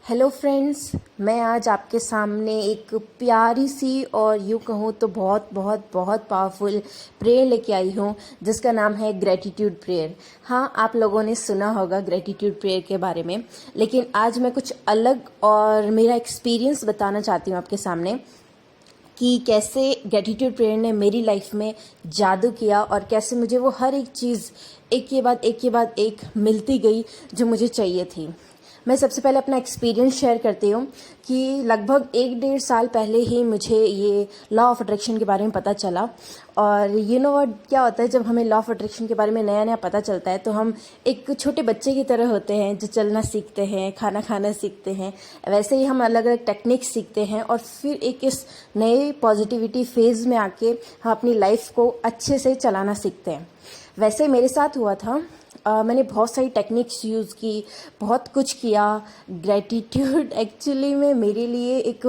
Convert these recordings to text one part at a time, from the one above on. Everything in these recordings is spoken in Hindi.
हेलो फ्रेंड्स, मैं आज आपके सामने एक प्यारी सी और यूँ कहूँ तो बहुत बहुत बहुत पावरफुल प्रेयर लेके आई हूँ जिसका नाम है ग्रेटिट्यूड प्रेयर। हाँ, आप लोगों ने सुना होगा ग्रेटिट्यूड प्रेयर के बारे में, लेकिन आज मैं कुछ अलग और मेरा एक्सपीरियंस बताना चाहती हूँ आपके सामने कि कैसे ग्रेटिट्यूड प्रेयर ने मेरी लाइफ में जादू किया और कैसे मुझे वो हर एक चीज़ एक के बाद एक मिलती गई जो मुझे चाहिए थी। मैं सबसे पहले अपना एक्सपीरियंस शेयर करती हूँ कि लगभग 1-1.5 साल पहले ही मुझे ये लॉ ऑफ अट्रैक्शन के बारे में पता चला। और यू नो व्हाट, क्या होता है जब हमें लॉ ऑफ अट्रैक्शन के बारे में नया नया पता चलता है तो हम एक छोटे बच्चे की तरह होते हैं जो चलना सीखते हैं, खाना खाना सीखते हैं। वैसे ही हम अलग अलग टेक्निक्स सीखते हैं और फिर एक इस नए पॉजिटिविटी फेज़ में आके हम अपनी लाइफ को अच्छे से चलाना सीखते हैं। वैसे मेरे साथ हुआ था। मैंने बहुत सारी टेक्निक्स यूज़ की, बहुत कुछ किया। ग्रेटिट्यूड एक्चुअली में मेरे लिए एक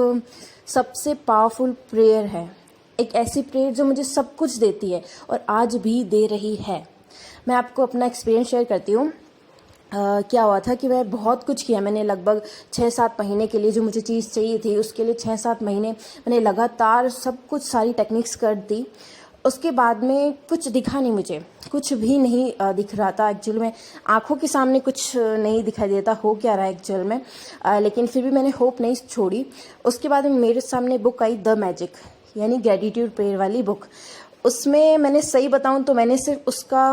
सबसे पावरफुल प्रेयर है, एक ऐसी प्रेयर जो मुझे सब कुछ देती है और आज भी दे रही है। मैं आपको अपना एक्सपीरियंस शेयर करती हूँ। क्या हुआ था कि मैं बहुत कुछ किया। मैंने लगभग 6-7 महीने के लिए जो मुझे चीज़ चाहिए थी उसके लिए 6-7 महीने मैंने लगातार सब कुछ सारी टेक्निक्स कर दी। उसके बाद में कुछ दिखा नहीं, मुझे कुछ भी नहीं दिख रहा था। एक्चुअल में आंखों के सामने कुछ नहीं दिखाई देता हो क्या रहा है एक्चुअल में, लेकिन फिर भी मैंने होप नहीं छोड़ी। उसके बाद में मेरे सामने बुक आई द मैजिक, यानी ग्रेटिट्यूड प्रेयर वाली बुक। उसमें मैंने सही बताऊं तो मैंने सिर्फ उसका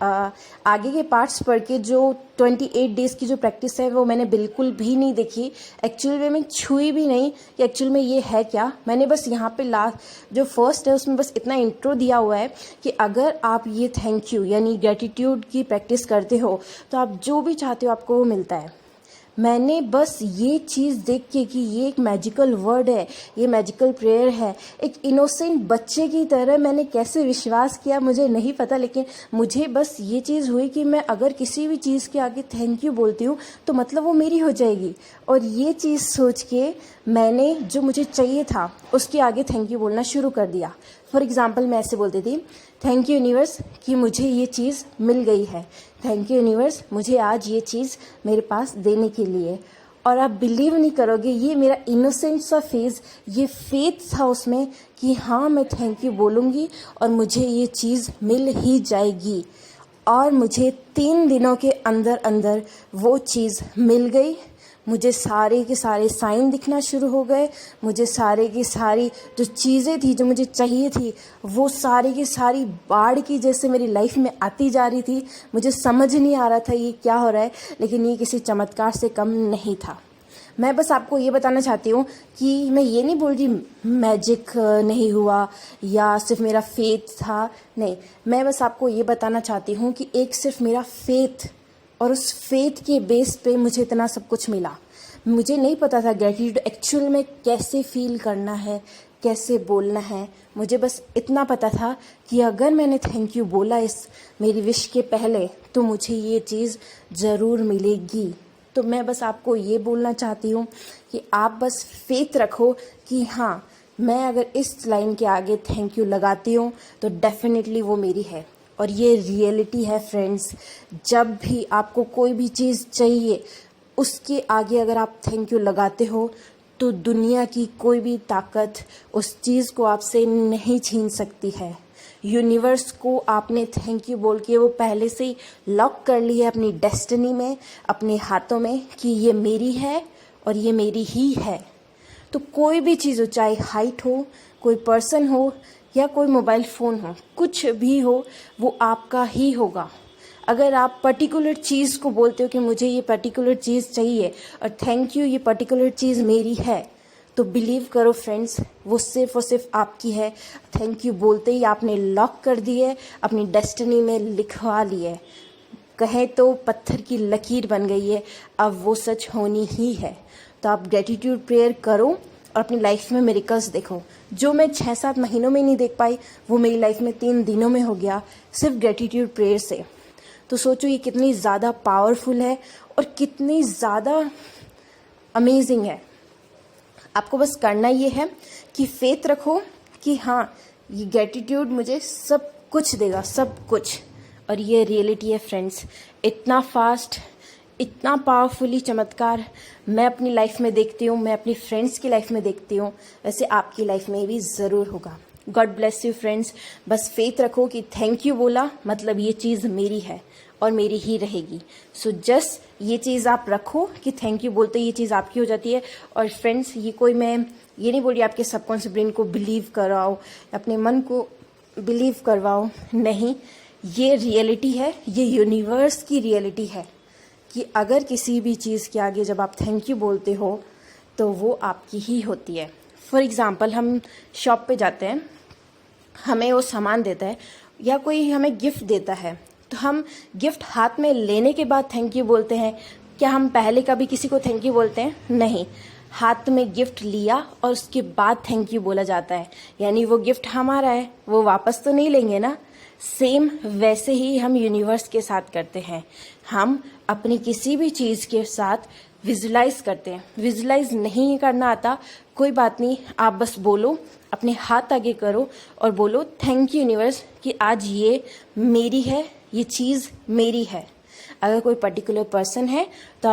आगे के पार्ट्स पढ़ के जो 28 डेज़ की जो प्रैक्टिस है वो मैंने बिल्कुल भी नहीं देखी। एक्चुअल में मैं छुई भी नहीं कि एक्चुअल में ये है क्या। मैंने बस यहाँ पे लास्ट जो फर्स्ट है उसमें बस इतना इंट्रो दिया हुआ है कि अगर आप ये थैंक यू यानी ग्रेटिट्यूड की प्रैक्टिस करते हो तो आप जो भी चाहते हो आपको वो मिलता है। मैंने बस ये चीज़ देख के कि ये एक मैजिकल वर्ड है, ये मैजिकल प्रेयर है, एक इनोसेंट बच्चे की तरह मैंने कैसे विश्वास किया मुझे नहीं पता, लेकिन मुझे बस ये चीज़ हुई कि मैं अगर किसी भी चीज़ के आगे थैंक यू बोलती हूँ तो मतलब वो मेरी हो जाएगी। और ये चीज़ सोच के मैंने जो मुझे चाहिए था उसके आगे थैंक यू बोलना शुरू कर दिया। फॉर एग्ज़ाम्पल मैं ऐसे बोलती थी, थैंक यू यूनिवर्स कि मुझे ये चीज़ मिल गई है, थैंक यू यूनिवर्स मुझे आज ये चीज़ मेरे पास देने के लिए। और आप बिलीव नहीं करोगे, ये मेरा इनोसेंट सा फेज़, ये फेथ था उसमें कि हाँ मैं थैंक यू बोलूँगी और मुझे ये चीज़ मिल ही जाएगी। और मुझे 3 दिनों के अंदर अंदर वो चीज़ मिल गई। मुझे सारे के सारे साइन दिखना शुरू हो गए। मुझे सारे की सारी जो चीज़ें थी जो मुझे चाहिए थी वो सारी की सारी बाढ़ की जैसे मेरी लाइफ में आती जा रही थी। मुझे समझ नहीं आ रहा था ये क्या हो रहा है, लेकिन ये किसी चमत्कार से कम नहीं था। मैं बस आपको ये बताना चाहती हूँ कि मैं ये नहीं बोल रही मैजिक नहीं हुआ या सिर्फ मेरा फेथ था, नहीं। मैं बस आपको ये बताना चाहती हूँ कि एक सिर्फ मेरा फेथ और उस फेथ के बेस पे मुझे इतना सब कुछ मिला। मुझे नहीं पता था ग्रेटिट्यूड एक्चुअल में कैसे फील करना है, कैसे बोलना है। मुझे बस इतना पता था कि अगर मैंने थैंक यू बोला इस मेरी विश के पहले तो मुझे ये चीज़ ज़रूर मिलेगी। तो मैं बस आपको ये बोलना चाहती हूँ कि आप बस फेथ रखो कि हाँ, मैं अगर इस लाइन के आगे थैंक यू लगाती हूँ तो डेफिनेटली वो मेरी है। और ये रियलिटी है फ्रेंड्स। जब भी आपको कोई भी चीज़ चाहिए उसके आगे अगर आप थैंक यू लगाते हो तो दुनिया की कोई भी ताकत उस चीज़ को आपसे नहीं छीन सकती है। यूनिवर्स को आपने थैंक यू बोल के वो पहले से ही लॉक कर ली है अपनी डेस्टिनी में, अपने हाथों में कि ये मेरी है और ये मेरी ही है। तो कोई भी चीज़ हो, चाहे हाइट हो, कोई पर्सन हो या कोई मोबाइल फ़ोन हो, कुछ भी हो, वो आपका ही होगा। अगर आप पर्टिकुलर चीज़ को बोलते हो कि मुझे ये पर्टिकुलर चीज़ चाहिए और थैंक यू ये पर्टिकुलर चीज़ मेरी है, तो बिलीव करो फ्रेंड्स वो सिर्फ और सिर्फ आपकी है। थैंक यू बोलते ही आपने लॉक कर दी है, अपनी डेस्टिनी में लिखवा ली है। कहें तो पत्थर की लकीर बन गई है, अब वो सच होनी ही है। तो आप ग्रेटिट्यूड प्रेयर करो और अपनी लाइफ में मिरेकल्स देखो। जो मैं 6-7 महीनों में नहीं देख पाई वो मेरी लाइफ में 3 दिनों में हो गया, सिर्फ ग्रेटिट्यूड प्रेयर से। तो सोचो ये कितनी ज़्यादा पावरफुल है और कितनी ज़्यादा अमेजिंग है। आपको बस करना ये है कि फेथ रखो कि हाँ, ये ग्रेटिट्यूड मुझे सब कुछ देगा, सब कुछ। और ये रियलिटी है फ्रेंड्स। इतना फास्ट, इतना पावरफुली चमत्कार मैं अपनी लाइफ में देखती हूँ, मैं अपनी फ्रेंड्स की लाइफ में देखती हूँ, वैसे आपकी लाइफ में भी ज़रूर होगा। God bless you friends. बस फेथ रखो कि थैंक यू बोला मतलब ये चीज़ मेरी है और मेरी ही रहेगी। सो जस्ट ये चीज़ आप रखो कि थैंक यू बोलते ये चीज़ आपकी हो जाती है। और फ्रेंड्स, ये कोई मैं ये नहीं बोल रही आपके सबकॉन्शियस ब्रेन को बिलीव कराओ, अपने मन को बिलीव करवाओ, नहीं, ये रियलिटी है, ये यूनिवर्स की रियलिटी है कि अगर किसी भी चीज़ के आगे जब आप थैंक यू बोलते हो तो वो आपकी ही होती है। फॉर एग्ज़ाम्पल, हम शॉप पे जाते हैं, हमें वो सामान देता है या कोई हमें गिफ्ट देता है, तो हम गिफ्ट हाथ में लेने के बाद थैंक यू बोलते हैं। क्या हम पहले कभी किसी को थैंक यू बोलते हैं? नहीं, हाथ में गिफ्ट लिया और उसके बाद थैंक यू बोला जाता है, यानी वो गिफ्ट हमारा है, वो वापस तो नहीं लेंगे ना। सेम वैसे ही हम यूनिवर्स के साथ करते हैं। हम अपनी किसी भी चीज़ के साथ विजुलाइज करते हैं। विजुलाइज नहीं करना आता, कोई बात नहीं, आप बस बोलो, अपने हाथ आगे करो और बोलो थैंक यू यूनिवर्स कि आज ये मेरी है, ये चीज़ मेरी है। अगर कोई पर्टिकुलर पर्सन है तो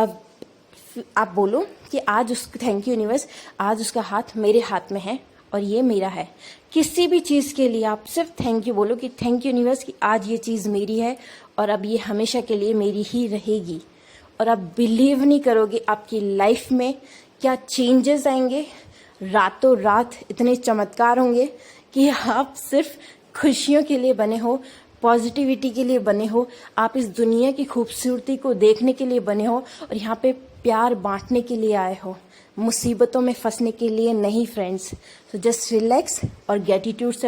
आप बोलो कि आज उसको थैंक यू यूनिवर्स, आज उसका हाथ मेरे हाथ में है और ये मेरा है। किसी भी चीज़ के लिए आप सिर्फ थैंक यू बोलो कि थैंक यू यूनिवर्स कि आज ये चीज़ मेरी है और अब ये हमेशा के लिए मेरी ही रहेगी। और आप बिलीव नहीं करोगे आपकी लाइफ में क्या चेंजेस आएंगे। रातों रात इतने चमत्कार होंगे कि आप सिर्फ खुशियों के लिए बने हो, पॉजिटिविटी के लिए बने हो, आप इस दुनिया की खूबसूरती को देखने के लिए बने हो और यहाँ पे प्यार बांटने के लिए आए हो, मुसीबतों में फंसने के लिए नहीं फ्रेंड्स। तो जस्ट रिलैक्स और ग्रेटिट्यूड से